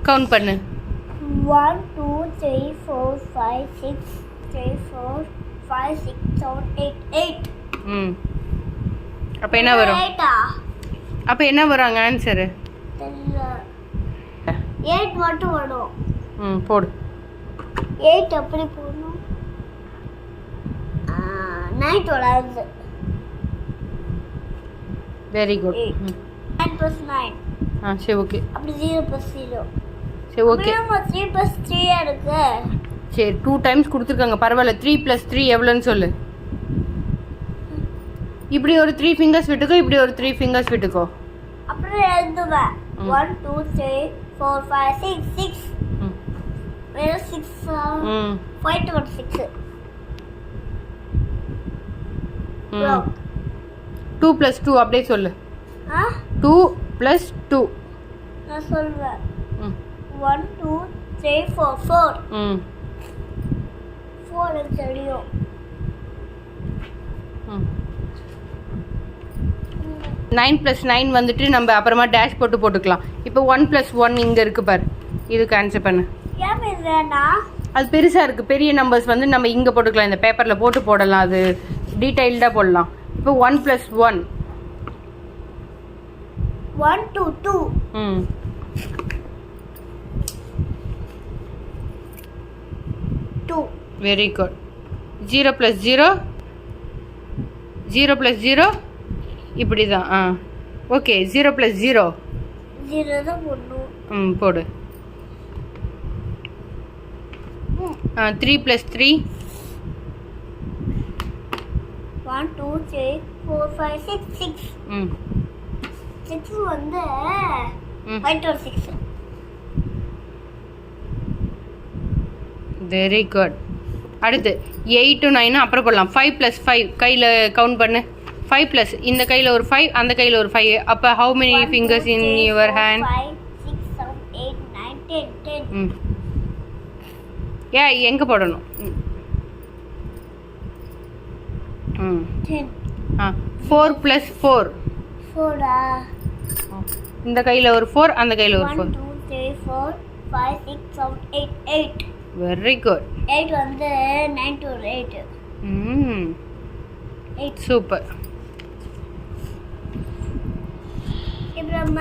Count பண்ணு. 1 2 3 4 5 6 3 4 5 6 7 8 8. அப்போ என்ன வரும்? அப்போ என்ன வராங்க ஆன்சரு? 8 மட்டும் வரும். போடு. 8 அப்படி போடணும். 9 வராது. Very good. 9 + 9. சரி ஓகே. அப்படி 0 + 0. சரி ஓகே. 3 + 3 இருக்கு. சரி 2 டைம்ஸ் கொடுத்துருக்காங்க, பரவாயில்ல. 3 + 3 எவ்வளோன்னு சொல்லு. இப்படி ஒரு 3 ஃபிங்கர்ஸ் விட்டுக்கோ, இப்படி ஒரு 3 ஃபிங்கர்ஸ் விட்டுக்கோ. அப்புறம் எழுதுவேன். 1 2 3 4 5 6 6. வேற 6 5 to 6. 2 + 2 அப்படியே சொல்லு. 2 + 2 நான் சொல்வேன். 1 2 3 4 4. 4 எனக்கு தெரியும். 9 + 9 வந்துட்டு நம்ம அப்புறமா டேஷ் போட்டுக்கலாம். இப்போ 1 + 1 இங்கே இருக்கு பாரு, இதுக்கு ஆன்சர் பண்ணு. ஏன் வேணா? அது பெருசாக இருக்குது. பெரிய நம்பர்ஸ் வந்து நம்ம இங்கே போட்டுக்கலாம், இந்த பேப்பரில் போடலாம், அது டீட்டெயில்டாக போடலாம். இப்போ 1 + 1 1 2 2. 2. Very good. 0 + 0 0 + 0 இப்படி தான். ஓகே. 0 + 0 0 தான் போடணும். போடு. 3 + 3 1 2 3 4 5 6 6. 6 வந்து 5 to 6. Very good. அடுத்து 8 to 9 அப்புறம் போடலாம். 5 + 5 கையில் கவுண்ட் பண்ணு. 5 + இந்த கையில் ஒரு 5, அந்த கையில் ஒரு 5. அப்போ how many fingers in your hand? 5 6 7 8 9 10 10. எங்கே போடணும்? 10. 4 + 4 4. இந்த கையில் ஒரு 4, அந்த கையில் ஒரு 4. 1 2 3 4 5 6 7 8 8. Very good. 8 வந்து 9 to 8. 8. சூப்பர். இப்போ நம்ம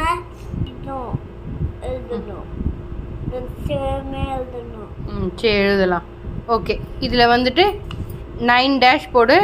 எழுதணும். சரி எழுதலாம். ஓகே. இதில் வந்துட்டு 9 டேஷ் போடு.